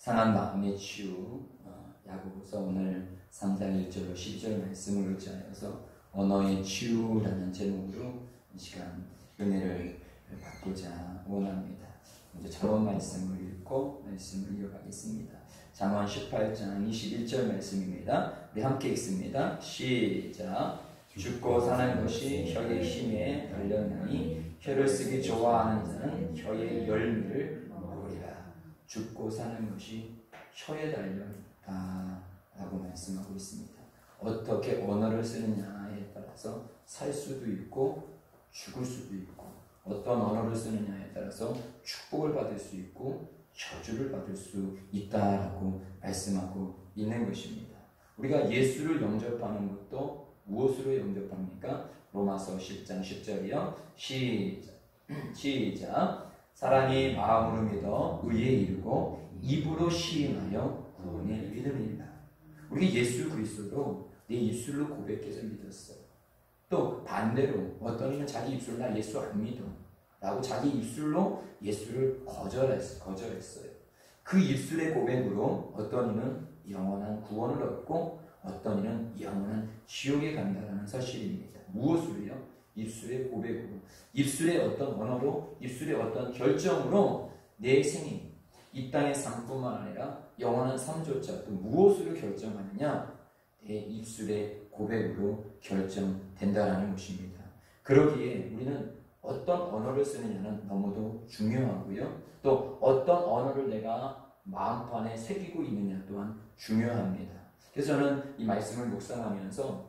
상한 마음의 치유, 야고보서 오늘 3장 1절로 12절 말씀을 의지하여서 언어의 치유라는 제목으로 이 시간 은혜를 받고자 원합니다. 먼저 저번 말씀을 읽고 말씀을 이어가겠습니다. 잠언 18장 21절 말씀입니다. 우리 함께 읽습니다. 시작. 죽고 사는 것이 혀의 힘에 달렸나니 혀를 쓰기 좋아하는 자는 혀의 열매를 먹으리라. 죽고 사는 것이 혀에 달렸다 라고 말씀하고 있습니다. 어떻게 언어를 쓰느냐에 따라서 살 수도 있고 죽을 수도 있고, 어떤 언어를 쓰느냐에 따라서 축복을 받을 수 있고 저주를 받을 수 있다라고 말씀하고 있는 것입니다. 우리가 예수를 영접하는 것도 무엇으로 영접합니까? 로마서 10장 10절이요. 시작. 사람이 마음으로 믿어 의에 이르고 입으로 시인하여 구원에 이르느니라. 우리 예수 그리스도로 내 입술로 고백해서 믿었어요. 또 반대로 어떤 이는 자기 입술로 나 예수 안 믿어 라고 자기 입술로 예수를 거절했어요. 그 입술의 고백으로 어떤 이는 영원한 구원을 얻고 어떤 이는 영원한 지옥에 간다는 사실입니다. 무엇으로요? 입술의 고백으로, 입술의 어떤 언어로, 입술의 어떤 결정으로 내 생이 이 땅의 삶뿐만 아니라 영원한 삶조차 또 무엇으로 결정하느냐? 내 입술의 고백으로 결정된다는 것입니다. 그러기에 우리는 어떤 언어를 쓰느냐는 너무도 중요하고요. 또 어떤 언어를 내가 마음판에 새기고 있느냐 또한 중요합니다. 그래서 저는 이 말씀을 묵상하면서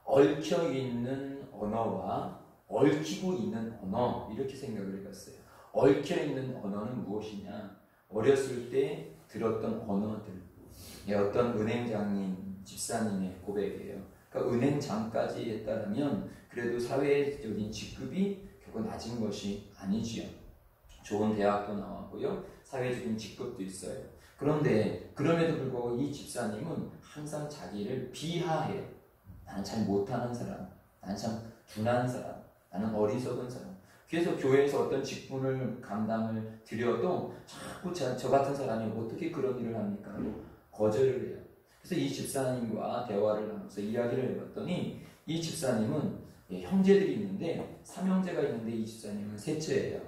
얽혀있는 언어와 얽히고 있는 언어, 이렇게 생각을 해봤어요. 얽혀있는 언어는 무엇이냐? 어렸을 때 들었던 언어들, 어떤 은행장님, 집사님의 고백이에요. 그러니까 은행장까지 했다면 그래도 사회적인 직급이 결코 낮은 것이 아니지요. 좋은 대학도 나왔고요. 사회적인 직급도 있어요. 그런데 그럼에도 불구하고 이 집사님은 항상 자기를 비하해요. 나는 잘 못하는 사람, 나는 참 둔한 사람, 나는 어리석은 사람. 그래서 교회에서 어떤 직분을 감당을 드려도 자꾸 저 같은 사람이 어떻게 그런 일을 합니까? 하고 거절을 해요. 그래서 이 집사님과 대화를 나눠서 이야기를 해봤더니 이 집사님은 형제들이 있는데 3형제가 있는데 이 집사님은 셋째예요.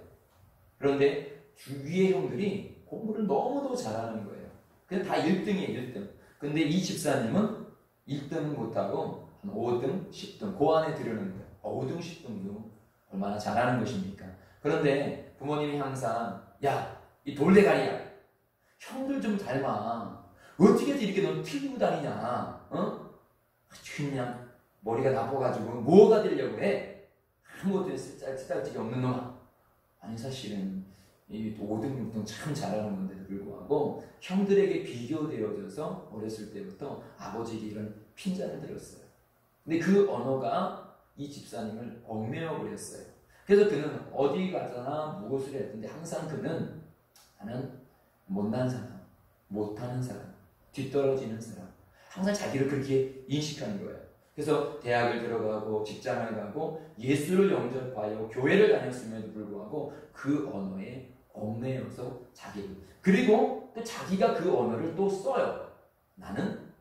그런데 주위의 형들이 공부를 너무도 잘하는 거예요. 그냥 다 1등이에요, 1등. 근데 이 집사님은 1등은 못하고 한 5등, 10등, 그 안에 들으는 거예요. 5등, 10등도 얼마나 잘하는 것입니까? 그런데 부모님이 항상 야, 이 돌대가리야. 형들 좀 닮아. 어떻게 이렇게 넌 틀리고 다니냐? 어? 그냥 머리가 나빠가지고 뭐가 되려고 해? 아무것도 쓰잘데기 없는 놈아. 아니 사실은 이 5등, 6등 참 잘하는 건데도 불구하고 형들에게 비교되어져서 어렸을 때부터 아버지에게 이런 핀잔을 들었어요. 근데 그 언어가 이 집사님을 얽매여 버렸어요. 그래서 그는 어디 가서나 무엇을 했든지 항상 그는 나는 못난 사람, 못하는 사람, 뒤떨어지는 사람, 항상 자기를 그렇게 인식하는 거예요. 그래서 대학을 들어가고 직장을 가고 예수를 영접하여 교회를 다녔음에도 불구하고 그 언어에 얽매여서 자기를, 그리고 또 자기가 그 언어를 또 써요. 나는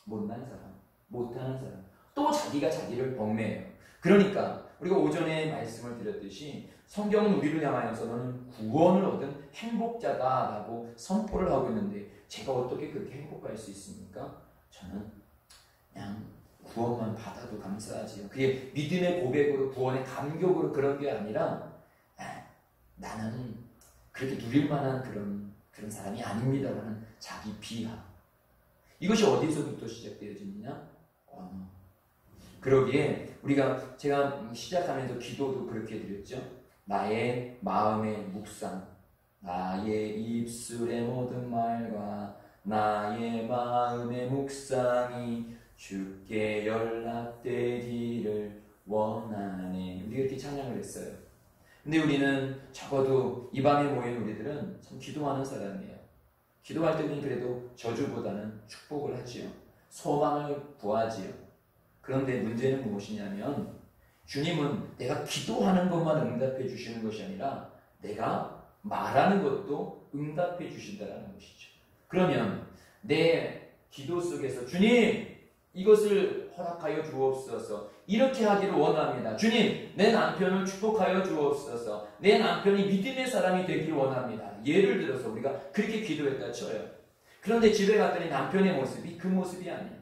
못난 사람, 못하는 사람, 또 자기가 자기를 얽매여요. 그러니까 우리가 오전에 말씀을 드렸듯이 성경은 우리를 향하여서 너는 구원을 얻은 행복자다라고 선포를 하고 있는데 제가 어떻게 그렇게 행복할 수 있습니까? 저는 그냥 구원만 받아도 감사하지요. 그게 믿음의 고백으로 구원의 감격으로 그런 게 아니라 나는 그렇게 누릴 만한 그런 사람이 아닙니다라는 자기 비하. 이것이 어디서부터 시작되어지느냐? 언어. 그러기에 제가 시작하면서 기도도 그렇게 드렸죠. 나의 마음의 묵상, 나의 입술의 모든 말과 나의 마음의 묵상이 주께 연락되기를 원하네. 우리가 이렇게 찬양을 했어요. 근데 우리는 적어도 이 밤에 모인 우리들은 참 기도하는 사람이에요. 기도할 때는 그래도 저주보다는 축복을 하지요. 소망을 구하지요. 그런데 문제는 무엇이냐면 주님은 내가 기도하는 것만 응답해 주시는 것이 아니라 내가 말하는 것도 응답해 주신다는 것이죠. 그러면 내 기도 속에서 주님 이것을 허락하여 주옵소서. 이렇게 하기를 원합니다. 주님 내 남편을 축복하여 주옵소서. 내 남편이 믿음의 사람이 되기를 원합니다. 예를 들어서 우리가 그렇게 기도했다 쳐요. 그런데 집에 갔더니 남편의 모습이 그 모습이 아니야.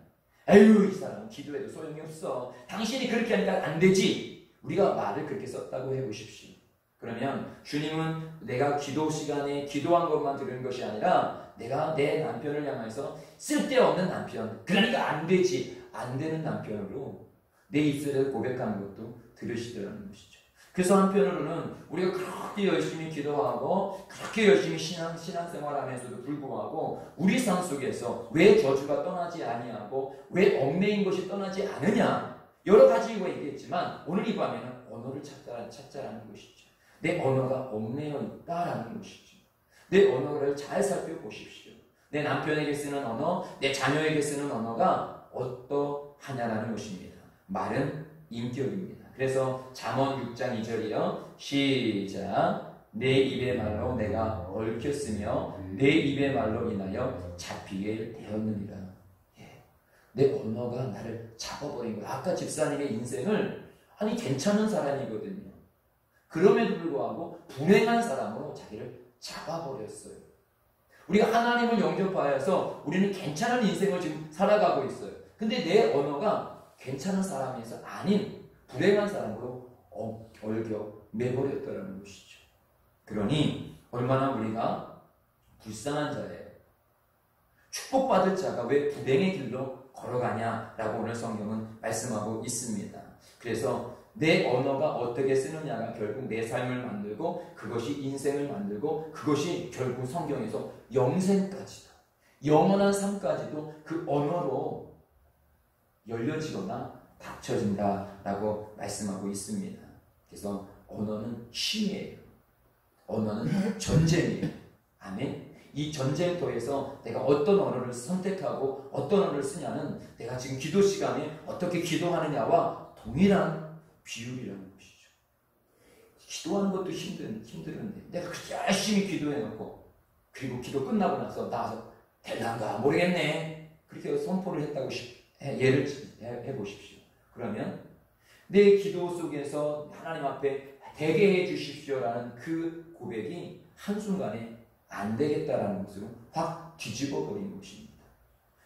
에휴 이 사람 기도해도 소용이 없어. 당신이 그렇게 하니까 안 되지. 우리가 말을 그렇게 썼다고 해보십시오. 그러면 주님은 내가 기도 시간에 기도한 것만 들은 것이 아니라 내가 내 남편을 향해서 쓸데없는 남편, 그러니까 안 되지, 안 되는 남편으로 내 입술에서 고백하는 것도 들으시더라는 것이죠. 그래서 한편으로는 우리가 그렇게 열심히 기도하고 그렇게 열심히 신앙생활하면서도 불구하고 우리 삶 속에서 왜 저주가 떠나지 아니하고 왜 얽매인 것이 떠나지 않으냐, 여러 가지 이유가 있겠지만 오늘 이 밤에는 언어를 찾자라는 것이죠. 내 언어가 얽매여 있다라는 것이죠. 내 언어를 잘 살펴보십시오. 내 남편에게 쓰는 언어, 내 자녀에게 쓰는 언어가 어떠하냐라는 것입니다. 말은 인격입니다. 그래서 잠언 6장 2절이요. 시작. 내 입의 말로 내가 얽혔으며 내 입의 말로 인하여 잡히게 되었느니라. 예. 내 언어가 나를 잡아버린 거야. 아까 집사님의 인생을 아니 괜찮은 사람이거든요. 그럼에도 불구하고 불행한 사람으로 자기를 잡아버렸어요. 우리가 하나님을 영접하여서 우리는 괜찮은 인생을 지금 살아가고 있어요. 근데 내 언어가 괜찮은 사람에서 아닌 불행한 사람으로 얽혀 매버렸다는 것이죠. 그러니 얼마나 우리가 불쌍한 자예요. 축복받을 자가 왜 불행의 길로 걸어가냐라고 오늘 성경은 말씀하고 있습니다. 그래서 내 언어가 어떻게 쓰느냐가 결국 내 삶을 만들고 그것이 인생을 만들고 그것이 결국 성경에서 영생까지도 영원한 삶까지도 그 언어로 열려지거나 닫혀진다라고 말씀하고 있습니다. 그래서 언어는 힘이에요. 언어는 전쟁이에요. 아멘. 이 전쟁터에서 내가 어떤 언어를 선택하고 어떤 언어를 쓰냐는 내가 지금 기도 시간에 어떻게 기도하느냐와 동일한 비율이라는 것이죠. 기도하는 것도 힘든데 내가 그렇게 열심히 기도해놓고 그리고 기도 끝나고 나서 나와서 될란가 모르겠네 그렇게 선포를 했다고 예를 해보십시오. 그러면 내 기도 속에서 하나님 앞에 되게 해주십시오라는 그 고백이 한순간에 안 되겠다라는 것으로 확 뒤집어 버린 것입니다.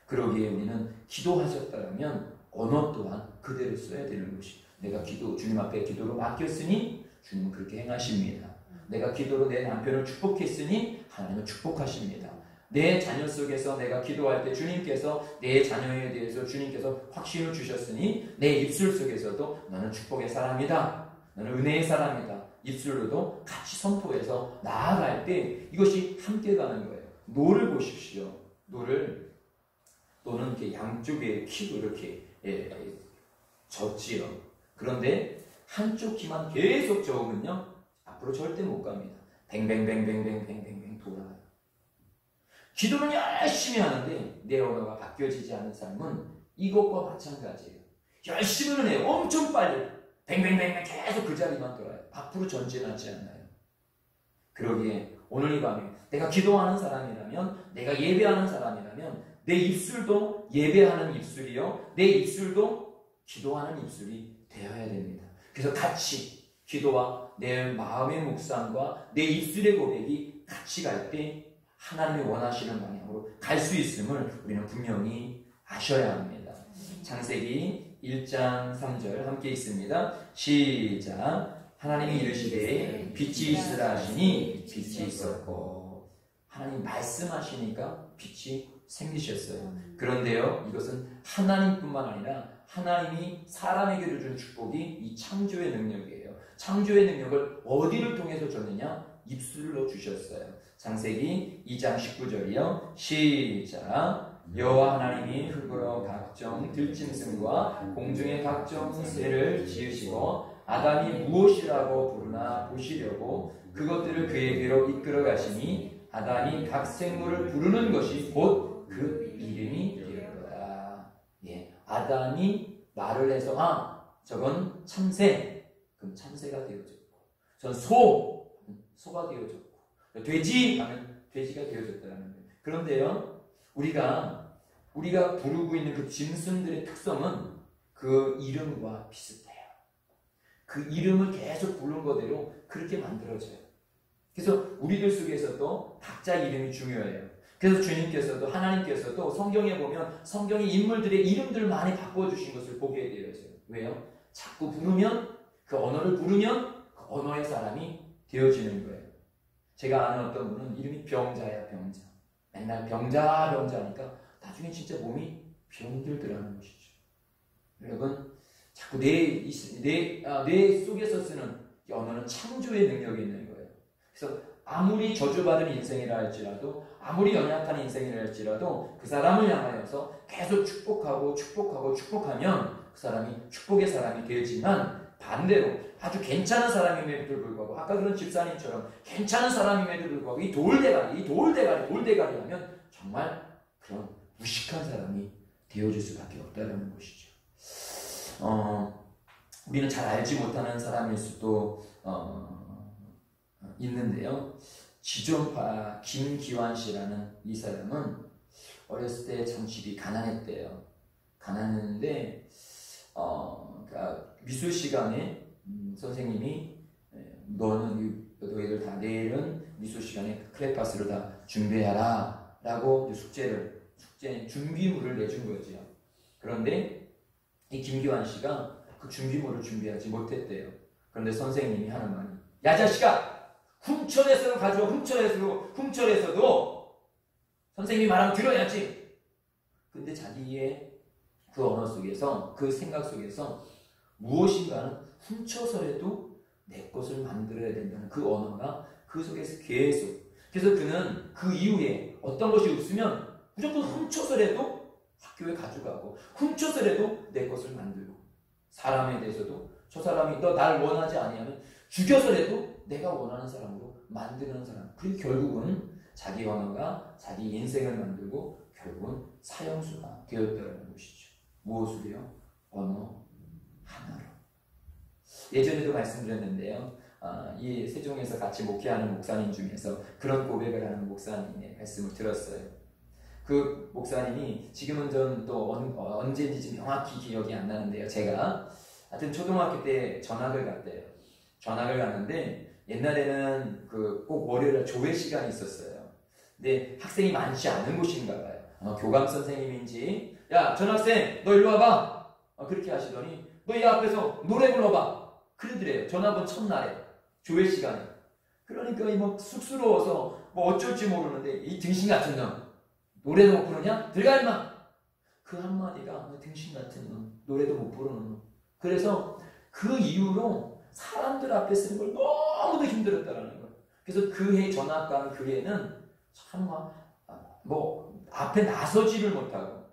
그러기에 우리는 기도하셨다면 언어 또한 그대로 써야 되는 것입니다. 내가 주님 앞에 기도로 맡겼으니 주님은 그렇게 행하십니다. 내가 기도로 내 남편을 축복했으니 하나님은 축복하십니다. 내 자녀 속에서 내가 기도할 때 주님께서 내 자녀에 대해서 주님께서 확신을 주셨으니 내 입술 속에서도 너는 축복의 사람이다. 너는 은혜의 사람이다. 입술로도 같이 선포해서 나아갈 때 이것이 함께 가는 거예요. 노를 보십시오. 노는 이렇게 양쪽에 키로 이렇게 젓지요. 그런데 한쪽 키만 계속 저으면요 앞으로 절대 못 갑니다. 뱅뱅뱅뱅뱅뱅뱅뱅 돌아가요. 기도는 열심히 하는데 내 언어가 바뀌어지지 않은 삶은 이것과 마찬가지예요. 열심히는 해요. 엄청 빨리 뱅뱅뱅뱅 계속 그 자리만 돌아요. 앞으로 전진하지 않나요? 그러기에 오늘 이 밤에 내가 기도하는 사람이라면 내가 예배하는 사람이라면 내 입술도 예배하는 입술이요 내 입술도 기도하는 입술이 되어야 됩니다. 그래서 같이 기도와 내 마음의 묵상과 내 입술의 고백이 같이 갈 때 하나님이 원하시는 방향으로 갈 수 있음을 우리는 분명히 아셔야 합니다. 창세기 1장 3절 함께 있습니다. 시작. 하나님이 이르시되 빛이 있으라 하시니 빛이 있었고 하나님 말씀하시니까 빛이 생기셨어요. 그런데요 이것은 하나님뿐만 아니라 하나님이 사람에게 준 축복이 이 창조의 능력이에요. 창조의 능력을 어디를 통해서 줬느냐? 입술로 주셨어요. 창세기 2장 19절이요. 시작. 여호와 하나님이 흙으로 각종 들짐승과 공중의 각종 새를 지으시고 아담이 무엇이라고 부르나 보시려고 그것들을 그에게로 이끌어 가시니 아담이 각 생물을 부르는 것이 곧 그 이름이 되었더라. 예, 아담이 말을 해서 저건 참새, 그럼 참새가 되어졌고, 전 소가 되어졌고, 돼지 하면 돼지가 되어졌다는 거예요. 그런데요, 우리가 부르고 있는 그 짐승들의 특성은 그 이름과 비슷해요. 그 이름을 계속 부른 거대로 그렇게 만들어져요. 그래서 우리들 속에서도 각자 이름이 중요해요. 그래서 주님께서도 하나님께서도 성경에 보면 성경의 인물들의 이름들 많이 바꿔주신 것을 보게 되어져요. 왜요? 자꾸 부르면 그 언어를 부르면 그 언어의 사람이 되어지는 거예요. 제가 아는 어떤 분은 이름이 병자야, 병자. 맨날 병자 하니까 나중에 진짜 몸이 병들더라는 것이죠. 여러분, 자꾸 뇌 속에서 쓰는 이 언어는 창조의 능력이 있는 거예요. 그래서 아무리 저주받은 인생이라 할지라도, 아무리 연약한 인생이라 할지라도 그 사람을 향하여서 계속 축복하면 그 사람이 축복의 사람이 되지만, 반대로 아주 괜찮은 사람임에도 불구하고 아까 그런 집사님처럼 괜찮은 사람임에도 불구하고 이 돌대가리 하면 정말 그런 무식한 사람이 되어줄 수밖에 없다는 것이죠. 우리는 잘 알지 못하는 사람일 수도 있는데요. 지존파 김기환 씨라는 이 사람은 어렸을 때 참 집이 가난했대요. 가난했는데 그러니까 미술 시간에 선생님이 너희들 다 내일은 미술 시간에 크레파스를 다 준비해라 라고 숙제 준비물을 내준 거죠. 그런데 이 김기환 씨가 그 준비물을 준비하지 못했대요. 그런데 선생님이 하는 말이, 야 자식아, 훔쳐내서 가져와. 훔쳐내서도 선생님이 말하면 들어야지. 근데 자기의 그 언어 속에서, 그 생각 속에서 무엇인가는 훔쳐서라도 내 것을 만들어야 된다는 그 언어가 그 속에서 계속. 그래서 그는 그 이후에 어떤 것이 없으면 무조건 훔쳐서라도 학교에 가져가고, 훔쳐서라도 내 것을 만들고, 사람에 대해서도 저 사람이 너 날 원하지 아니하면 죽여서라도 내가 원하는 사람으로 만드는 사람. 그리고 결국은 자기 언어가 자기 인생을 만들고 결국은 사형수가 되었다는 것이죠. 무엇으로요? 언어 하나로. 예전에도 말씀드렸는데요. 이 세종에서 같이 목회하는 목사님 중에서 그런 고백을 하는 목사님의 말씀을 들었어요. 그 목사님이 지금은 전 또 언제인지 명확히 기억이 안 나는데요. 제가 하여튼 초등학교 때 전학을 갔대요. 전학을 갔는데 옛날에는 그 꼭 월요일에 조회 시간이 있었어요. 근데 학생이 많지 않은 곳인가 봐요. 교감 선생님인지, 야 전학생 너 일로 와봐. 그렇게 하시더니 너 이 앞에서 노래 불러봐. 그러더래요. 전학은 첫날에 조회 시간에. 그러니까 뭐 쑥스러워서 뭐 어쩔지 모르는데 이 등신 같은 놈 노래도 못 부르냐? 들어가 임마! 그 한마디가 등신 같은 놈 노래도 못 부르는 놈. 그래서 그 이후로 사람들 앞에 쓰는 걸 너무도 힘들었다라는 거예요. 그래서 그 해 전학 간 그 해는 참 뭐 앞에 나서지를 못하고,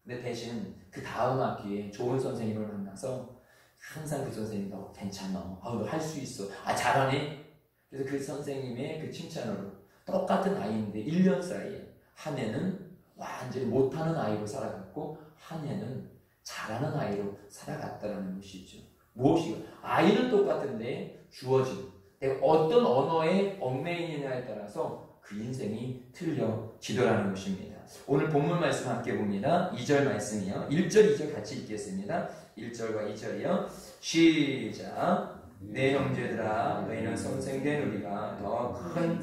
근데 대신 그 다음 학기에 좋은 선생님을 만나서 항상 그 선생님 너 괜찮아, 너 할 수 있어, 잘하네. 그래서 그 선생님의 그 칭찬으로 똑같은 아이인데 1년 사이에 한 해는 완전히 못하는 아이로 살아갔고 한 해는 잘하는 아이로 살아갔다는 것이죠. 무엇이요? 아이는 똑같은데 주어진 내가 어떤 언어에 얽매이느냐에 따라서 그 인생이 틀려지더라는 것입니다. 오늘 본문 말씀 함께 봅니다. 2절 말씀이요. 1절 2절 같이 읽겠습니다. 1절과 2절이요. 시작. 내 형제들아 너희는 선생된 우리가 더 큰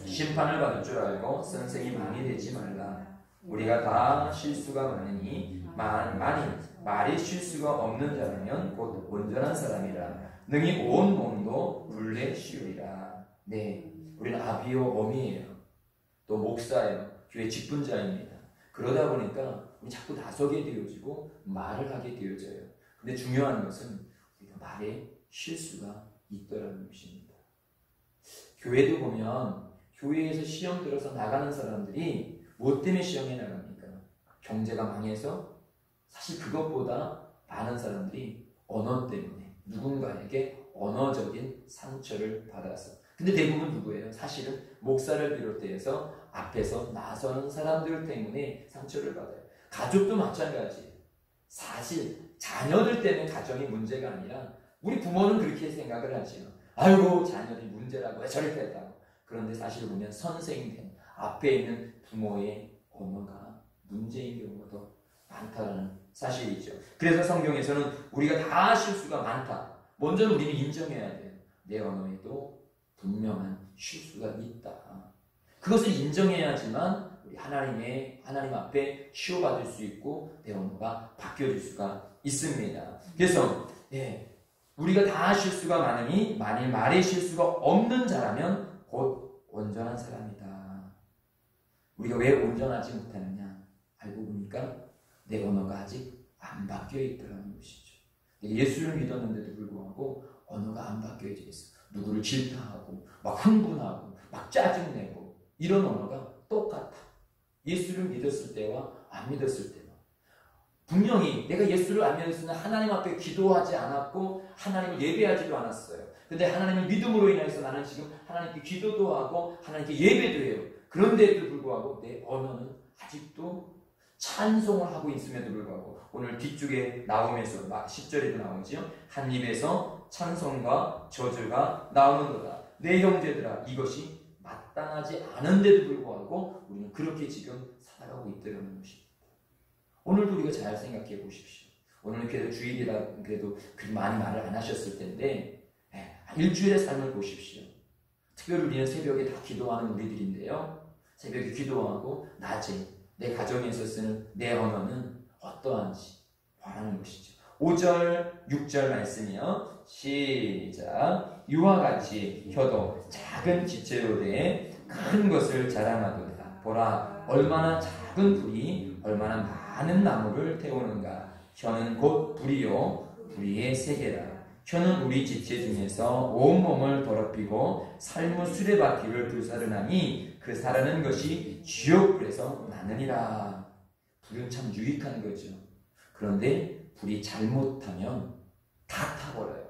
심판을 받을 줄 알고 선생이 많이 되지 말라. 우리가 다 실수가 많으니 만일 말이 실수가 없는 자라면 곧 온전한 사람이라 능히 온 몸도 굴레 씌우리라. 네, 우리는 아비요 어미예요. 또 목사예요. 교회 직분자입니다. 그러다 보니까 우리 자꾸 나서게 되어지고 말을 하게 되어져요. 근데 중요한 것은 우리가 말에 실수가 있더라는 것입니다. 교회도 보면 교회에서 시험 들어서 나가는 사람들이 무엇 때문에 시험에 나갑니까? 경제가 망해서. 사실 그것보다 많은 사람들이 언어 때문에 누군가에게 언어적인 상처를 받아서. 근데 대부분 누구예요? 사실은 목사를 비롯해서 앞에서 나서는 사람들 때문에 상처를 받아요. 가족도 마찬가지예요. 사실 자녀들 때문에 가정이 문제가 아니라 우리 부모는 그렇게 생각을 하지요. 아이고 자녀들이 문제라고 왜 저렇게 했다고. 그런데 사실 보면 선생된 앞에 있는 부모의 언어가 문제인 경우가 더 많다는 사실이죠. 그래서 성경에서는 우리가 다 실수가 많다. 먼저는 우리는 인정해야 돼요. 내 언어에도 분명한 실수가 있다. 그것을 인정해야지만 우리 하나님 앞에 치유받을 수 있고 내 언어가 바뀌어질 수가 있습니다. 그래서 우리가 다 실수가 많으니 만일 말에 실수가 없는 자라면 곧 온전한 사람이다. 우리가 왜 온전하지 못하느냐? 알고 보니까 내 언어가 아직 안 바뀌어 있더라는 것이죠. 예수를 믿었는데도 불구하고 언어가 안 바뀌어져 있어. 누구를 질타하고 막 흥분하고 막 짜증내고 이런 언어가 똑같아. 예수를 믿었을 때와 안 믿었을 때와. 분명히 내가 예수를 안 믿었을 때는 하나님 앞에 기도하지 않았고 하나님을 예배하지도 않았어요. 근데 하나님의 믿음으로 인해서 나는 지금 하나님께 기도도 하고 하나님께 예배도 해요. 그런데도 불구하고 내 언어는 아직도 찬송을 하고 있음에도 불구하고 오늘 뒤쪽에 나오면서 10절에도 나오죠. 한 입에서 찬송과 저주가 나오는도다. 내 형제들아 이것이 마땅하지 않은데도 불구하고 우리는 그렇게 지금 살아가고 있다는 것입니다. 오늘도 우리가 잘 생각해 보십시오. 오늘은 그래도 주일이라 그래도 그렇게 많이 말을 안 하셨을 텐데 일주일의 삶을 보십시오. 특별히 우리는 새벽에 다 기도하는 우리들인데요. 새벽에 기도하고 낮에 내 가정에서 쓰는 내 언어는 어떠한지 바라는 것이죠. 5절, 6절 말씀이요. 시작. 이와 같이 혀도 작은 지체로 돼 큰 것을 자랑하도다. 보라, 얼마나 작은 불이 얼마나 많은 나무를 태우는가. 혀는 곧 불이요, 불의의 세계라. 혀는 우리 지체 중에서 온몸을 더럽히고 삶의 수레바퀴를 불사르나니 그 사르는 것이 지옥불에서 나느니라. 불은 참 유익한 거죠. 그런데 불이 잘못하면 다 타버려요.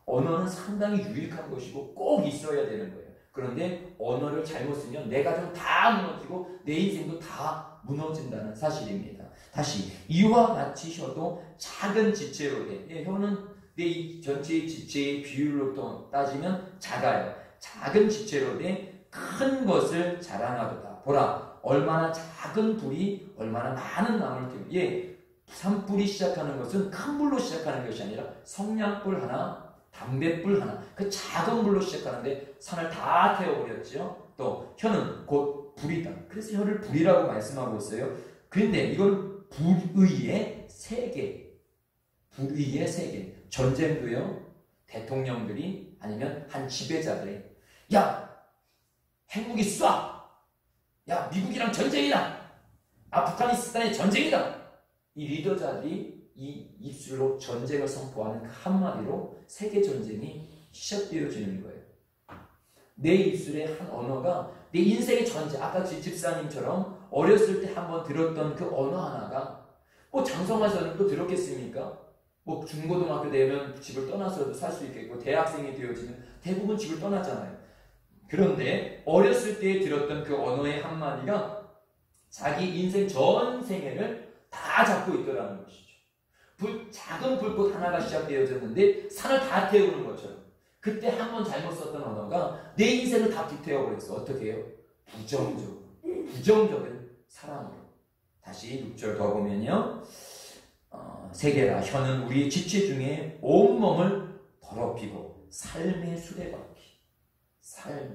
언어는 상당히 유익한 것이고 꼭 있어야 되는 거예요. 그런데 언어를 잘못 쓰면 내 가정 다 무너지고 내 인생도 다 무너진다는 사실입니다. 다시 이와 같이 혀도 작은 지체로 돼. 혀는 내 전체의 지체의 비율로 따지면 작아요. 작은 지체로 돼 큰 것을 자랑하도다. 보라, 얼마나 작은 불이 얼마나 많은 나무를 태우고. 산불이 시작하는 것은 큰 불로 시작하는 것이 아니라 성냥불 하나, 담뱃불 하나, 그 작은 불로 시작하는데 산을 다 태워버렸죠. 또 혀는 곧 불이다. 그래서 혀를 불이라고 말씀하고 있어요. 그런데 이건 불의의 세계. 불의의 세계. 전쟁도요, 대통령들이 아니면 한 지배자들이 야, 핵무기 쏴! 야, 미국이랑 전쟁이다! 아프가니스탄의 전쟁이다! 이 리더자들이 이 입술로 전쟁을 선포하는 그 한마디로 세계 전쟁이 시작되어지는 거예요. 내 입술의 한 언어가 내 인생의 전쟁, 아까 집사님처럼 어렸을 때 한번 들었던 그 언어 하나가 장성하셔도 들었겠습니까? 중고등학교 되면 집을 떠나서도 살 수 있겠고 대학생이 되어지면 대부분 집을 떠나잖아요. 그런데 어렸을 때 들었던 그 언어의 한마디가 자기 인생 전 생애를 다 잡고 있더라는 것이죠. 작은 불꽃 하나가 시작되어졌는데 산을 다 태우는 것처럼 그때 한 번 잘못 썼던 언어가 내 인생을 다 불태워버렸어. 어떻게 해요? 부정적인 사랑으로. 다시 6절 더 보면요. 세계라 혀는 우리 지체 중에 온몸을 더럽히고 삶의 수레바퀴,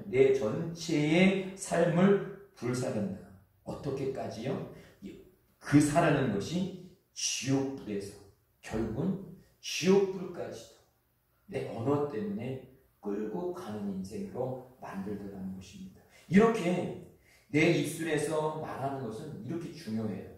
내 전체의 삶을 불사른다. 어떻게까지요? 그 사르는 것이 지옥불에서 결국은 지옥불까지도 내 언어 때문에 끌고 가는 인생으로 만들더라는 것입니다. 이렇게 내 입술에서 말하는 것은 이렇게 중요해요.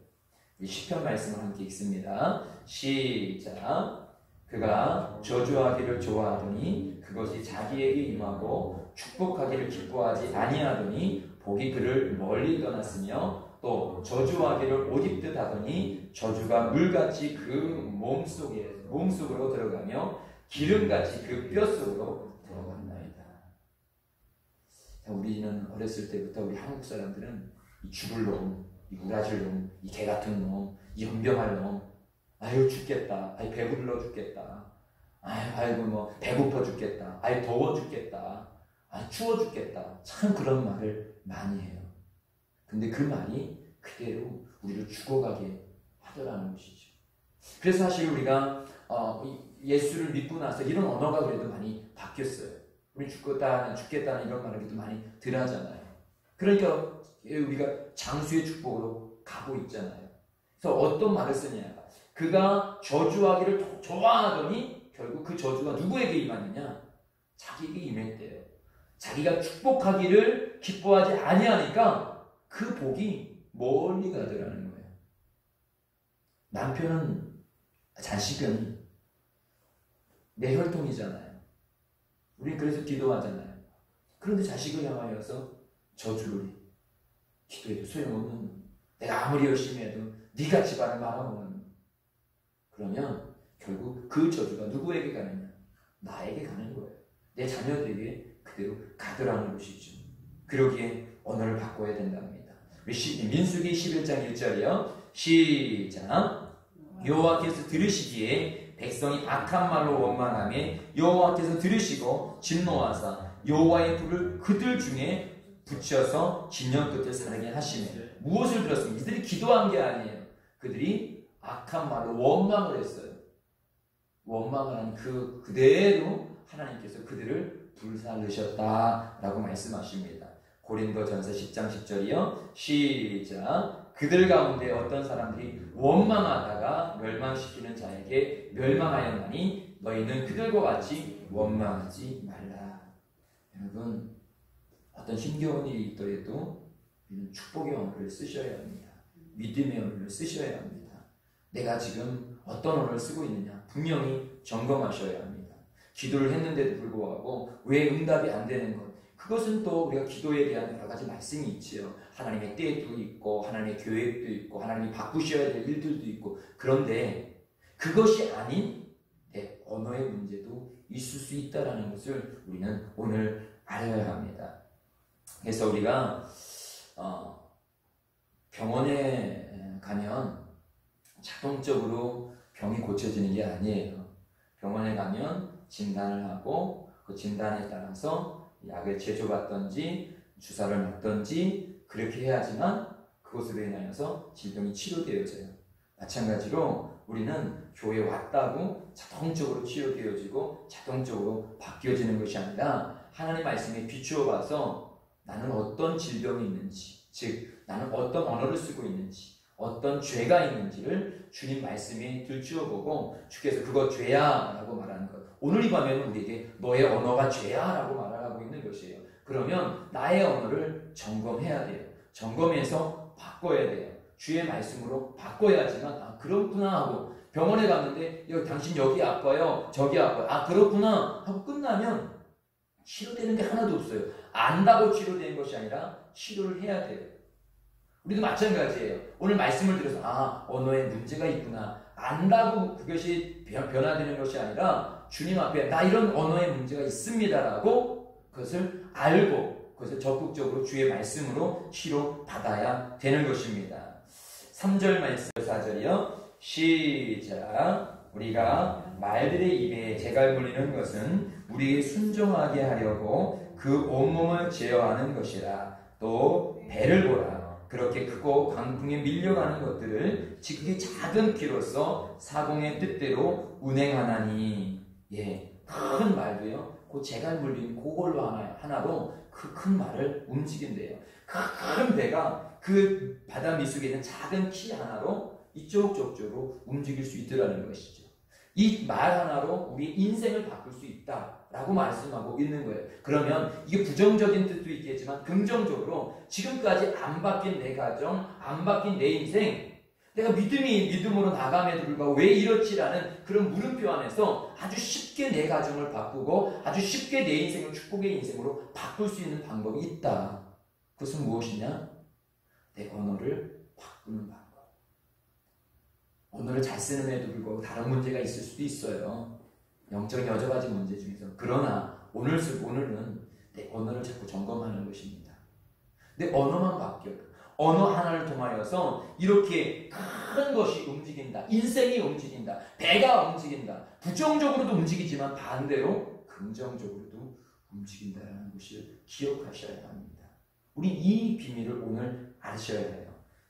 시편 말씀을 함께 읽습니다. 시작. 그가 저주하기를 좋아하더니 그것이 자기에게 임하고 축복하기를 기뻐하지 아니하더니 복이 그를 멀리 떠났으며 또 저주하기를 옷 입듯 하더니 저주가 물같이 그 몸속으로 들어가며 기름같이 그 뼛속으로 들어간다이다. 우리는 어렸을 때부터 우리 한국 사람들은 이 죽을 놈, 이 우라질 놈, 이 개 같은 놈, 이 연병할 놈, 아유 죽겠다, 아유 배불러 죽겠다, 아이고 배고파 죽겠다, 아유 더워 죽겠다, 아유 추워 죽겠다. 참 그런 말을 많이 해요. 근데 그 말이 그대로 우리를 죽어가게 하더라는 것이죠. 그래서 사실 우리가 예수를 믿고 나서 이런 언어가 그래도 많이 바뀌었어요. 우리 죽겠다는 이런 말을 그래도 많이 덜하잖아요. 그러니까 우리가 장수의 축복으로 가고 있잖아요. 그래서 어떤 말을 쓰냐. 그가 저주하기를 좋아하더니 결국 그 저주가 누구에게 임하느냐? 자기에게 임했대요. 자기가 축복하기를 기뻐하지 아니하니까 그 복이 멀리 가더라는 거예요. 남편은, 자식은 내 혈통이잖아요. 우리는 그래서 기도하잖아요. 그런데 자식을 향하여서 저주를 기도해도 소용없는, 내가 아무리 열심히 해도 네가 집안을 말아먹는, 그러면 결국 그 저주가 누구에게 가느냐? 나에게 가는 거예요. 내 자녀들에게 그대로 가더라는 것이죠. 그러기에 언어를 바꿔야 된답니다. 민수기 11장 1절이요. 시작. 여호와께서 들으시기에 백성이 악한 말로 원망하며 여호와께서 들으시고 진노하사 여호와의 불을 그들 중에 붙여서 진영 끝을 사르게 하시며. 무엇을 들었습니까? 이들이 기도한 게 아니에요. 그들이 악한 말로 원망을 했어요. 원망을 한 그대로 하나님께서 그들을 불살르셨다라고 말씀하십니다. 고린도전서 10장 10절이요. 시작. 그들 가운데 어떤 사람들이 원망하다가 멸망시키는 자에게 멸망하였나니 너희는 그들과 같이 원망하지 말라. 여러분, 어떤 힘겨운 일이 있더라도 우리는 축복의 언어를 쓰셔야 합니다. 믿음의 언어를 쓰셔야 합니다. 내가 지금 어떤 언어를 쓰고 있느냐 분명히 점검하셔야 합니다. 기도를 했는데도 불구하고 왜 응답이 안 되는 것, 그것은 또 우리가 기도에 대한 여러 가지 말씀이 있지요. 하나님의 때도 있고 하나님의 계획도 있고 하나님이 바꾸셔야 될 일들도 있고, 그런데 그것이 아닌 내 언어의 문제도 있을 수 있다는 것을 우리는 오늘 알아야 합니다. 그래서 우리가 병원에 가면 자동적으로 병이 고쳐지는 게 아니에요. 병원에 가면 진단을 하고 그 진단에 따라서 약을 제조받든지 주사를 맞든지 그렇게 해야지만 그것으로 인하여서 질병이 치료되어져요. 마찬가지로 우리는 교회에 왔다고 자동적으로 치료되어지고 자동적으로 바뀌어지는 것이 아니라 하나님 말씀에 비추어 봐서 나는 어떤 질병이 있는지, 즉 나는 어떤 언어를 쓰고 있는지, 어떤 죄가 있는지를 주님 말씀에 들추어 보고 주께서 그거 죄야 라고 말하는 것. 오늘 이 밤에는 우리에게 너의 언어가 죄야 라고 말하고 있는 것이에요. 그러면 나의 언어를 점검해야 돼요. 점검해서 바꿔야 돼요. 주의 말씀으로 바꿔야지만 그렇구나 하고, 병원에 갔는데 당신 여기 아파요 저기 아파요, 그렇구나 하고 끝나면 치료되는 게 하나도 없어요. 안다고 치료되는 것이 아니라 치료를 해야 돼요. 우리도 마찬가지예요. 오늘 말씀을 들어서 언어에 문제가 있구나, 안다고 그것이 변화되는 것이 아니라 주님 앞에 나 이런 언어에 문제가 있습니다라고 그것을 알고 그것을 적극적으로 주의 말씀으로 치료받아야 되는 것입니다. 3절 말씀 4절이요. 시작. 우리가 말들의 입에 재갈 물리는 것은 우리에게 순종하게 하려고 그 온몸을 제어하는 것이라. 또 배를 보라. 그렇게 크고 강풍에 밀려가는 것들을 지극히 작은 키로서 사공의 뜻대로 운행하나니. 큰 말도요, 그 재갈 물린 그걸로 하나로 그 큰 말을 움직인대요. 그 큰 배가 그 바다 밑속에 있는 작은 키 하나로 이쪽 저쪽으로 움직일 수 있더라는 것이죠. 이 말 하나로 우리 인생을 바꿀 수 있다라고 말씀하고 있는 거예요. 그러면 이게 부정적인 뜻도 있겠지만 긍정적으로 지금까지 안 바뀐 내 가정, 안 바뀐 내 인생, 내가 믿음으로 나감에도 불구하고 왜 이렇지라는 그런 물음표 안에서 아주 쉽게 내 가정을 바꾸고 아주 쉽게 내 인생을 축복의 인생으로 바꿀 수 있는 방법이 있다. 그것은 무엇이냐? 내 언어를 바꾸는 방법. 언어를 잘 쓰는데도 불구하고 다른 문제가 있을 수도 있어요. 영적인 여러 가지 문제 중에서. 그러나 오늘은 내 언어를 자꾸 점검하는 것입니다. 내 언어만 바뀌어요. 언어 하나를 통하여서 이렇게 큰 것이 움직인다. 인생이 움직인다. 배가 움직인다. 부정적으로도 움직이지만 반대로 긍정적으로도 움직인다는 것을 기억하셔야 합니다. 우리 이 비밀을 오늘 아셔야 해요.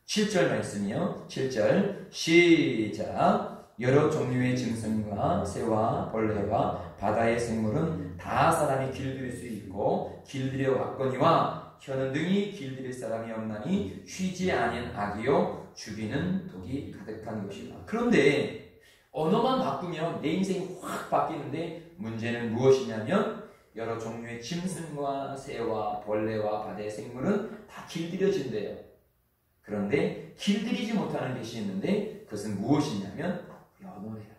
7절 말씀이요. 7절 시작. 여러 종류의 짐승과 새와 벌레와 바다의 생물은 다 사람이 길들일 수 있고 길들여 왔거니와 혀는 등이 길들일 사람이 없나니 쉬지 아니한 악이요 죽이는 독이 가득한 것이다. 그런데 언어만 바꾸면 내 인생이 확 바뀌는데 문제는 무엇이냐면 여러 종류의 짐승과 새와 벌레와 바다의 생물은 다 길들여진대요. 그런데 길들이지 못하는 것이 있는데 그것은 무엇이냐면 언어예요.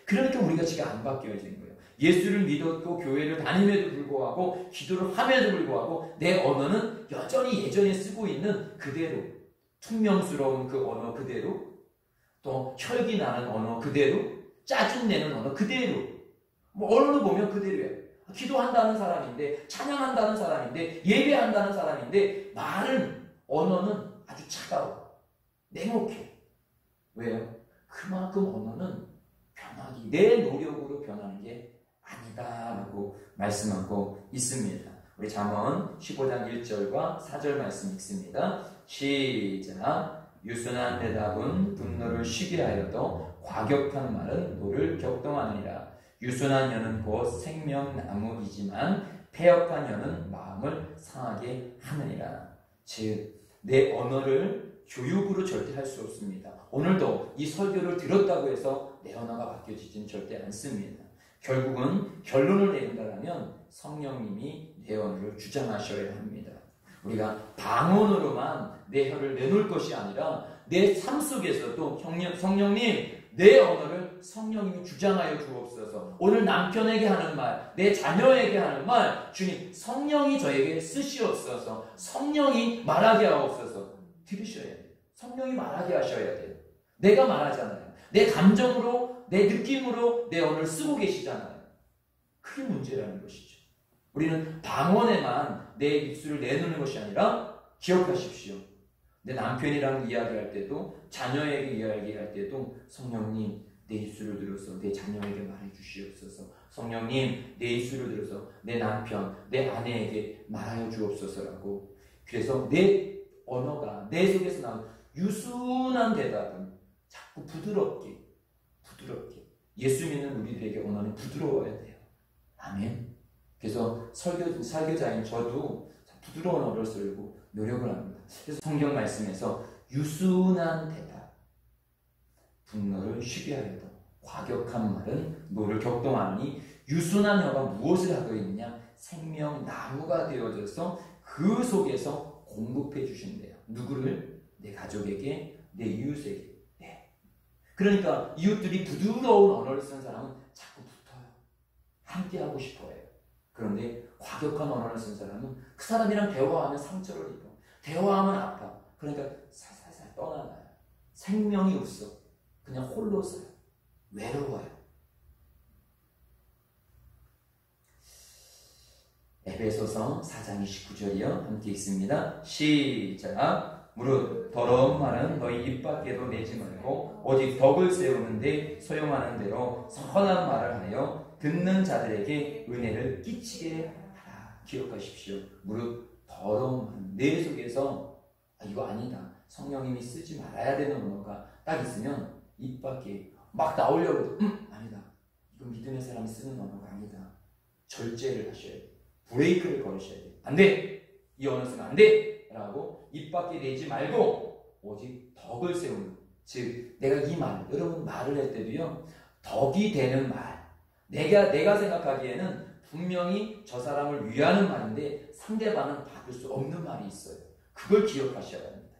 그러니까 우리가 지금 안 바뀌어진 거예요. 예수를 믿었고 교회를 다님에도 불구하고 기도를 함에도 불구하고 내 언어는 여전히 예전에 쓰고 있는 그대로 퉁명스러운 그 언어 그대로 또 혈기 나는 언어 그대로 짜증내는 언어 그대로 뭐 언어를 보면 그대로예요. 기도한다는 사람인데 찬양한다는 사람인데 예배한다는 사람인데 말은 언어는 아주 차가워 냉혹해. 왜요? 그만큼 언어는 변하기 내 노력으로 변하는 게 아니다라고 말씀하고 있습니다. 우리 잠언 15장 1절과 4절 말씀 읽습니다. 시작. 유순한 대답은 분노를 쉬게 하여도 과격한 말은 노를 격동하느니라. 유순한 혀는 곧 생명나무이지만 패역한 혀는 마음을 상하게 하느니라. 즉 내 언어를 교육으로 절대 할 수 없습니다. 오늘도 이 설교를 들었다고 해서 내 언어가 바뀌어지지는 절대 않습니다. 결국은 결론을 내린다면 성령님이 내 언어를 주장하셔야 합니다. 우리가 방언으로만 내 혀를 내놓을 것이 아니라 내 삶 속에서도 성령님 내 언어를 성령님이 주장하여 주옵소서. 오늘 남편에게 하는 말, 내 자녀에게 하는 말, 주님 성령이 저에게 쓰시옵소서. 성령이 말하게 하옵소서. 들으셔야 돼요. 성령이 말하게 하셔야 돼요. 내가 말하잖아요. 내 감정으로, 내 느낌으로 내 언어를 쓰고 계시잖아요. 그게 문제라는 것이죠. 우리는 방언에만 내 입술을 내놓는 것이 아니라 기억하십시오. 내 남편이랑 이야기할 때도 자녀에게 이야기할 때도 성령님 내 입술을 들어서 내 자녀에게 말해 주시옵소서. 성령님 내 입술을 들어서 내 남편, 내 아내에게 말하여 주옵소서라고. 그래서 내 언어가 내 속에서 나오는 유순한 대답은 자꾸 부드럽게 예수 믿는 우리들에게 언어는 부드러워야 돼요. 아멘. 그래서 설교자인 저도 부드러운 언어를 쓰려고 노력을 합니다. 그래서 성경 말씀에서 유순한 대답, 분노를 쉬게 하여도 과격한 말은 노를 격동하니 유순한 혀가 무엇을 하고 있느냐? 생명나무가 되어져서 그 속에서 공급해 주신대요. 누구를? 내 가족에게, 내 이웃에게. 네. 그러니까 이웃들이 부드러운 언어를 쓴 사람은 자꾸 붙어요. 함께하고 싶어해요. 그런데 과격한 언어를 쓴 사람은 그 사람이랑 대화하면 상처를 입어. 대화하면 아파. 그러니까 살살살 떠나가요. 생명이 없어. 그냥 홀로 써요. 외로워요. 에베소서 4장 29절이요. 함께 읽습니다. 시작. 무릇 더러운 말은 너희 입 밖에도 내지 말고 오직 덕을 세우는데 소용하는 대로 선한 말을 하여 듣는 자들에게 은혜를 끼치게 하라. 기억하십시오. 무릇 더러운 말, 내 속에서 이거 아니다. 성령님이 쓰지 말아야 되는 언어가 딱 있으면 입 밖에 막 나오려고 해도 아니다. 이거 믿음의 사람이 쓰는 언어가 아니다. 절제를 하셔야 돼요. 브레이크를 걸으셔야 돼요. 안 돼! 이 언어 쓰면 안 돼! 라고 입 밖에 내지 말고 오직 덕을 세우는, 즉 내가 이 말, 여러분 말을 할 때도요 덕이 되는 말, 내가 생각하기에는 분명히 저 사람을 위하는 말인데 상대방은 받을 수 없는 말이 있어요. 그걸 기억하셔야 합니다.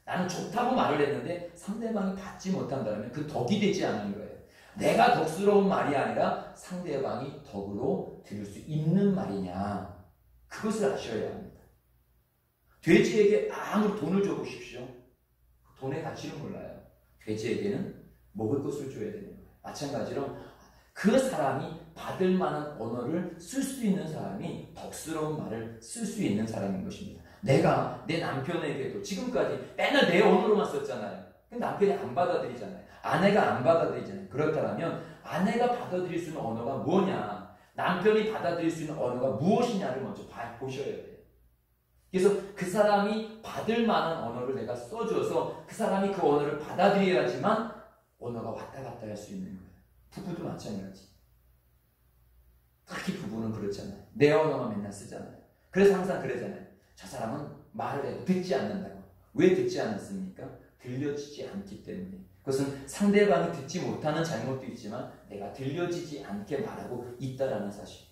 나는 좋다고 말을 했는데 상대방이 받지 못한다면 그 덕이 되지 않는 거예요. 내가 덕스러운 말이 아니라 상대방이 덕으로 들을 수 있는 말이냐, 그것을 아셔야 합니다. 돼지에게 아무리 돈을 줘보십시오. 돈의 가치를 몰라요. 돼지에게는 먹을 것을 줘야 되는 거예요. 마찬가지로 그 사람이 받을 만한 언어를 쓸 수 있는 사람이 덕스러운 말을 쓸 수 있는 사람인 것입니다. 내가 내 남편에게도 지금까지 맨날 내 언어로만 썼잖아요. 근데 남편이 안 받아들이잖아요. 아내가 안 받아들이잖아요. 그렇다면 아내가 받아들일 수 있는 언어가 뭐냐, 남편이 받아들일 수 있는 언어가 무엇이냐를 먼저 보셔야 돼요. 그래서 그 사람이 받을 만한 언어를 내가 써줘서 그 사람이 그 언어를 받아들여야지만 언어가 왔다 갔다 할 수 있는 거예요. 부부도 마찬가지. 특히 부부는 그렇잖아요. 내 언어만 맨날 쓰잖아요. 그래서 항상 그러잖아요. 저 사람은 말을 해도 듣지 않는다고. 왜 듣지 않았습니까? 들려지지 않기 때문에. 그것은 상대방이 듣지 못하는 잘못도 있지만 내가 들려지지 않게 말하고 있다라는 사실.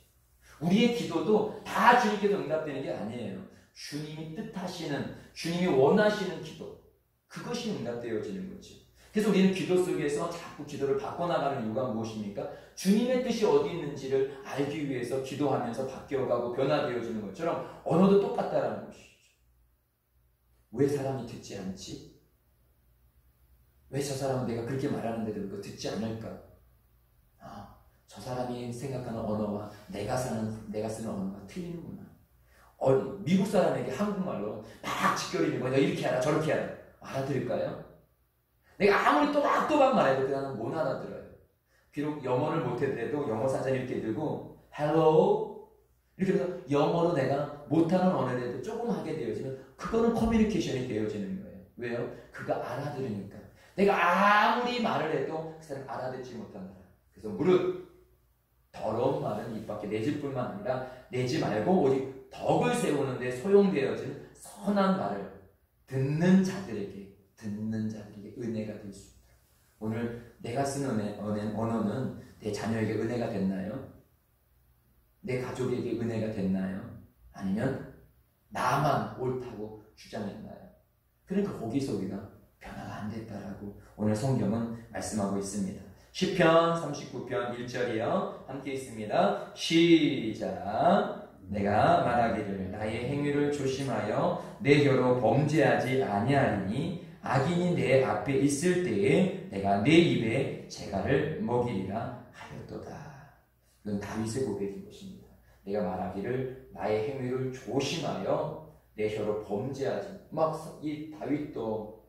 우리의 기도도 다 주님께서 응답되는 게 아니에요. 주님이 뜻하시는, 주님이 원하시는 기도, 그것이 응답되어지는 거죠. 그래서 우리는 기도 속에서 자꾸 기도를 바꿔나가는 이유가 무엇입니까? 주님의 뜻이 어디 있는지를 알기 위해서 기도하면서 바뀌어가고 변화되어지는 것처럼 언어도 똑같다라는 것이죠. 왜 사람이 듣지 않지? 왜 저 사람은 내가 그렇게 말하는데도 그거 듣지 않을까? 저 사람이 생각하는 언어와 내가 쓰는 언어가 틀리는구나. 미국 사람에게 한국말로 막 짓거리는 거야. 이렇게 하라 저렇게 하라. 알아들을까요? 내가 아무리 또박또박 말해도 그 사람은 못 알아들어요. 비록 영어를 못해도 영어 사전 이렇게 들고 hello 이렇게 해서 영어로 내가 못하는 언어라도 조금 하게 되어지면 그거는 커뮤니케이션이 되어지는 거예요. 왜요? 그가 알아들으니까. 내가 아무리 말을 해도 그 사람 알아듣지 못한다. 그래서 무릇 더러운 말은 입 밖에 내질 뿐만 아니라 내지 말고 오직 덕을 세우는 데 소용되어진 선한 말을 듣는 자들에게 은혜가 될 수 있다. 오늘 내가 쓰는 언어는 내 자녀에게 은혜가 됐나요? 내 가족에게 은혜가 됐나요? 아니면 나만 옳다고 주장했나요? 그러니까 거기서 우리가 변화가 안 됐다라고 오늘 성경은 말씀하고 있습니다. 시편 39편 1절이요. 함께 있습니다. 시작. 내가 말하기를 나의 행위를 조심하여 내 혀로 범죄하지 아니하리니 악인이 내 앞에 있을 때에 내가 내 입에 재갈을 먹이리라 하였도다. 이건 다윗의 고백인 것입니다. 내가 말하기를 나의 행위를 조심하여 내 혀로 범죄하지. 이 다윗도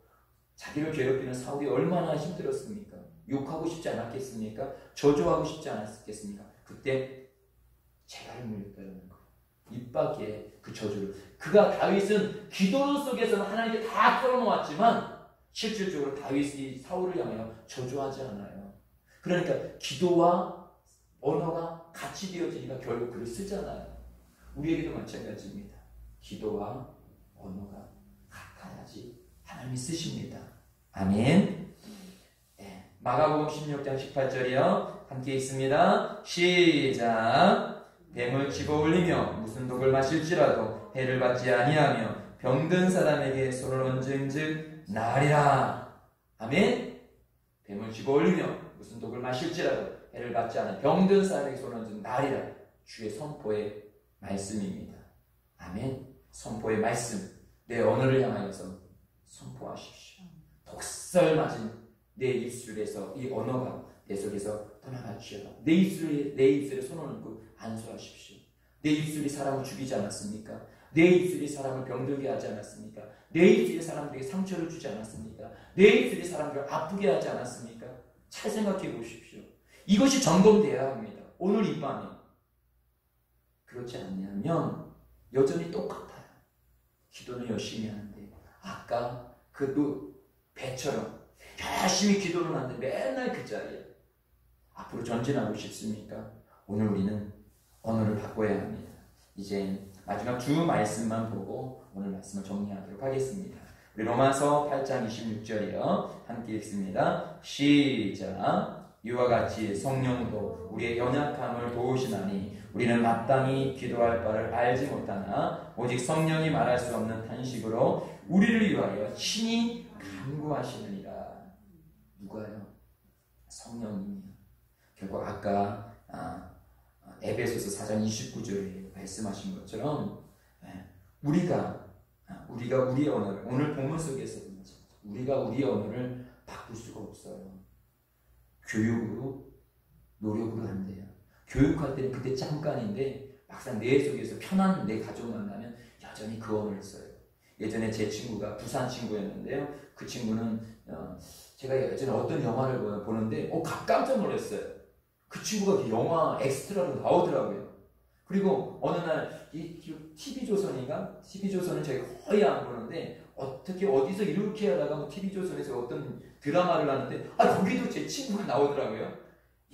자기를 괴롭히는 사울이 얼마나 힘들었습니까? 욕하고 싶지 않았겠습니까? 저주하고 싶지 않았겠습니까? 그때 재갈을 물렸다는 거. 입 밖에 그 저주를. 다윗은 기도 속에서는 하나님께 다 끌어놓았지만 실질적으로 다윗이 사울을 향하여 저주하지 않아요. 그러니까 기도와 언어가 같이 되어지니까 결국 글을 쓰잖아요. 우리에게도 마찬가지입니다. 기도와 언어가 같아야지 하나님이 쓰십니다. 아멘. 네. 마가복음 16장 18절이요. 함께 있습니다. 시작. 뱀을 집어 올리며 무슨 독을 마실지라도 해를 받지 아니하며 병든 사람에게 손을 얹은즉 나으리라. 아멘. 뱀을 집어 올리며 무슨 독을 마실지라도 해를 받지 않아 병든 사람에게 손을 얹은즉 나으리라. 주의 선포의 말씀입니다. 아멘. 선포의 말씀. 내 언어를 향하여서 선포하십시오. 독설 맞은 내 입술에서 이 언어가 내 속에서 떠나갈지어다. 내 입술에 손을 얹고 안수하십시오. 내 입술이 사람을 죽이지 않았습니까? 내 입술이 사람을 병들게 하지 않았습니까? 내 입술이 사람들에게 상처를 주지 않았습니까? 내 입술이 사람들을 아프게 하지 않았습니까? 잘 생각해 보십시오. 이것이 점검되어야 합니다. 오늘 이 밤에. 그렇지 않냐면 여전히 똑같아요. 기도는 열심히 하는데 아까 배처럼 열심히 기도를 하는데 맨날 그 자리에 앞으로 전진하고 싶습니까? 오늘 우리는 언어를 바꿔야 합니다. 이제 마지막 주 말씀만 보고 오늘 말씀을 정리하도록 하겠습니다. 우리 로마서 8장 26절이요. 함께 읽습니다. 시작. 이와 같이 성령도 우리의 연약함을 도우시나니 우리는 마땅히 기도할 바를 알지 못하나 오직 성령이 말할 수 없는 탄식으로 우리를 위하여 친히 간구하시느니라. 누가요? 성령님이요. 결국 아까 에베소서 4장 29절에 말씀하신 것처럼 우리가 우리의 언어를 오늘 본문 속에서 우리가 우리의 언어를 바꿀 수가 없어요. 교육으로 노력으로 안 돼요. 교육할 때는 그때 잠깐인데 막상 내 속에서 편한 내 가족 만나면 여전히 그 언어를 써요. 예전에 제 친구가 부산 친구였는데요. 그 친구는 제가 예전에 어떤 영화를 보는데 깜짝 놀랐어요. 그 친구가 영화 엑스트라로 나오더라고요. 그리고 어느 날 이 TV조선인가? TV조선은 제가 거의 안 보는데 어떻게 어디서 이렇게 하다가 뭐 TV조선에서 어떤 드라마를 하는데 거기도 제 친구가 나오더라고요.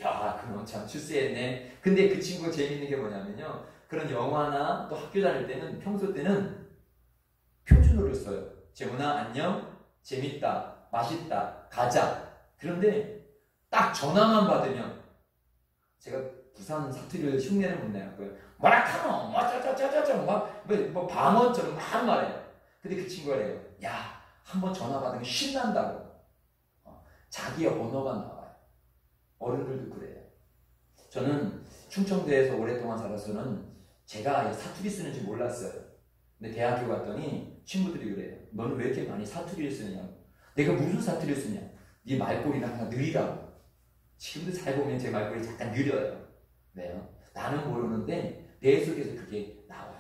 야, 그럼 참 출세했네. 근데 그 친구가 재밌는 게 뭐냐면요. 그런 영화나 또 학교 다닐 때는 평소 때는 표준어를 써요. 재훈아 안녕, 재밌다, 맛있다, 가자. 그런데 딱 전화만 받으면 제가 부산 사투리를 흉내를 못 내고요. 뭐라 카노, 뭐 짜짜짜짜짜, 뭐 방언처럼 막 말해요. 근데 그 친구가 그래요. 야, 한번 전화 받으면 신난다고. 자기의 언어가 나와요. 어른들도 그래요. 저는 충청도에서 오랫동안 살아서는 제가 사투리 쓰는지 몰랐어요. 근데 대학교 갔더니 친구들이 그래요. 너는 왜 이렇게 많이 사투리를 쓰느냐고. 내가 무슨 사투리를 쓰냐. 네 말꼬리는 항상 느리다고. 지금도 잘 보면 제 말꼬리 잠깐 느려요. 왜요? 나는 모르는데 내 속에서 그게 나와요.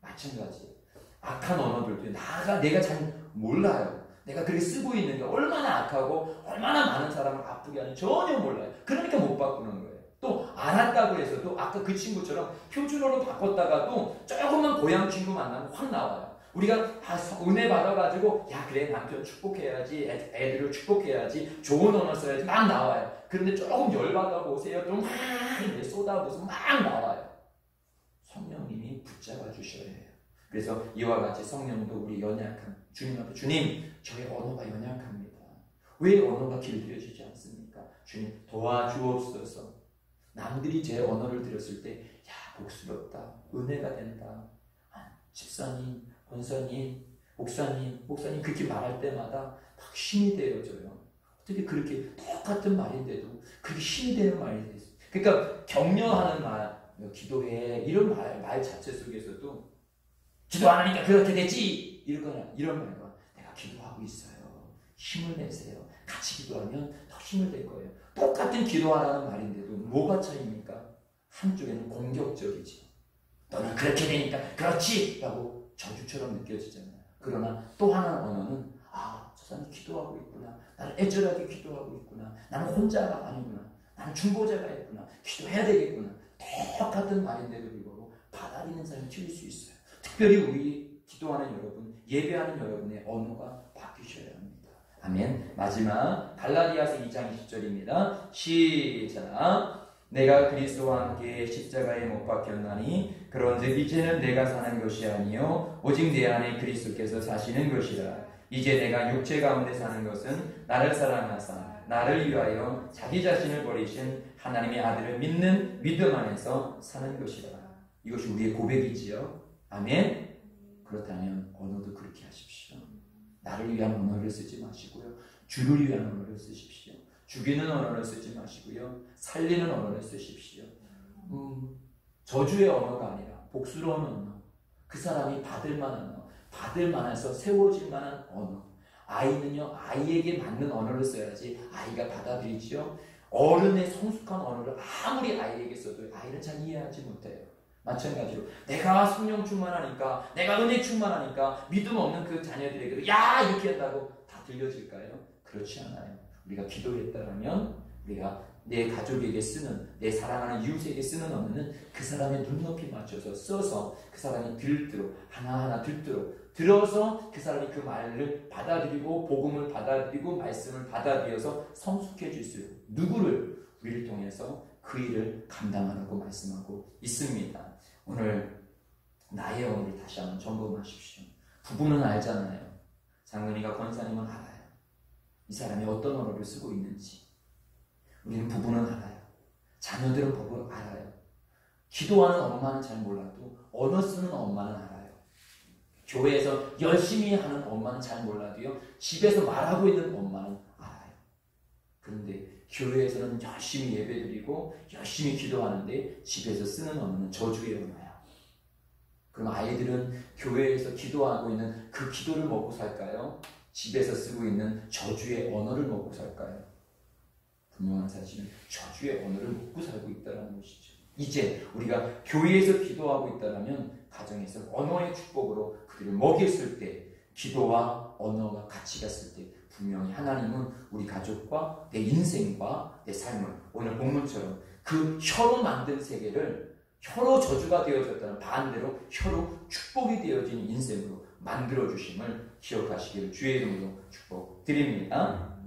마찬가지. 악한 언어들도 내가 잘 몰라요. 내가 그렇게 쓰고 있는 게 얼마나 악하고 얼마나 많은 사람을 아프게 하는지 전혀 몰라요. 그러니까 못 바꾸는 거예요. 또 알았다고 해서도 아까 그 친구처럼 표준어로 바꿨다가도 조금만 고향 친구 만나면 확 나와요. 우리가 은혜 받아가지고 야 그래 남편 축복해야지, 애들을 축복해야지, 좋은 언어 써야지 막 나와요. 그런데 조금 열받아 보세요. 좀 막 쏟아부어서 막 나와요. 성령님이 붙잡아 주셔야 해요. 그래서 이와 같이 성령도 우리 연약한 주님 앞에 주님 저의 언어가 연약합니다. 왜 언어가 길들여지지 않습니까? 주님 도와주옵소서. 남들이 제 언어를 들었을 때 야 복스럽다, 은혜가 된다. 집사님, 권사님, 목사님 그렇게 말할 때마다 막 힘이 되어져요. 어떻게 그렇게 똑같은 말인데도 그렇게 힘이 되는 말이 됐어요. 그러니까 격려하는 말, 기도해 이런 말 자체 속에서도 기도 안 하니까 그렇게 되지 이런 말과 내가 기도하고 있어요. 힘을 내세요. 같이 기도하면 더 힘을 낼 거예요. 똑같은 기도하라는 말인데도 뭐가 차이입니까? 한쪽에는 공격적이지. 너는 그렇게 되니까 그렇지! 라고 저주처럼 느껴지잖아요. 그러나 또 하나 언어는 저 사람이 기도하고 있구나. 나는 애절하게 기도하고 있구나. 나는 혼자가 아니구나. 나는 중보자가 있구나. 기도해야 되겠구나. 똑같은 말인데도 불구하고 받아들이는 사람이 틀릴 수 있어요. 특별히 우리 기도하는 여러분, 예배하는 여러분의 언어가 바뀌셔야 합니다. 아멘. 마지막 갈라디아서 2장 20절입니다. 시작. 내가 그리스도와 함께 십자가에 못 박혔나니 그런즉 이제는 내가 사는 것이 아니요 오직 내 안에 그리스도께서 사시는 것이라. 이제 내가 육체 가운데 사는 것은 나를 사랑하사 나를 위하여 자기 자신을 버리신 하나님의 아들을 믿는 믿음 안에서 사는 것이라. 이것이 우리의 고백이지요. 아멘. 그렇다면 언어도 그렇게 하십시오. 나를 위한 언어를 쓰지 마시고요. 주를 위한 언어를 쓰십시오. 죽이는 언어를 쓰지 마시고요. 살리는 언어를 쓰십시오. 저주의 언어가 아니라 복스러운 언어. 그 사람이 받을 만한 언어. 받을 만해서 세워질 만한 언어. 아이는요. 아이에게 맞는 언어를 써야지 아이가 받아들이지요. 어른의 성숙한 언어를 아무리 아이에게 써도 아이는 잘 이해하지 못해요. 마찬가지로 내가 성령 충만하니까 내가 은혜 충만하니까 믿음 없는 그 자녀들에게도 야 이렇게 한다고 다 들려질까요? 그렇지 않아요. 우리가 기도했다면 우리가 내 가족에게 쓰는 내 사랑하는 이웃에게 쓰는 언어는 그 사람의 눈높이 맞춰서 써서 그 사람이 들도록 하나하나 들어서 그 사람이 그 말을 받아들이고 복음을 받아들이고 말씀을 받아들여서 성숙해질 수 있어요. 누구를? 우리를 통해서 그 일을 감당하라고 말씀하고 있습니다. 오늘 나의 언어를 다시 한번 점검하십시오. 부부는 알잖아요. 장은이가 권사님은 알아요. 이 사람이 어떤 언어를 쓰고 있는지. 우리는 부부는 알아요. 자녀들은 법을 알아요. 기도하는 엄마는 잘 몰라도 언어 쓰는 엄마는 알아요. 교회에서 열심히 하는 엄마는 잘 몰라도요. 집에서 말하고 있는 엄마는 알아요. 그런데 교회에서는 열심히 예배드리고 열심히 기도하는데 집에서 쓰는 언어는 저주의 언어야. 그럼 아이들은 교회에서 기도하고 있는 그 기도를 먹고 살까요? 집에서 쓰고 있는 저주의 언어를 먹고 살까요? 분명한 사실은 저주의 언어를 먹고 살고 있다는 것이죠. 이제 우리가 교회에서 기도하고 있다면 가정에서 언어의 축복으로 그들을 먹였을 때 기도와 언어가 같이 갔을 때 분명히 하나님은 우리 가족과 내 인생과 내 삶을 오늘 본문처럼 그 혀로 만든 세계를 혀로 저주가 되어졌다는 반대로 혀로 축복이 되어진 인생으로 만들어주심을 기억하시기를 주의 이름으로 축복드립니다.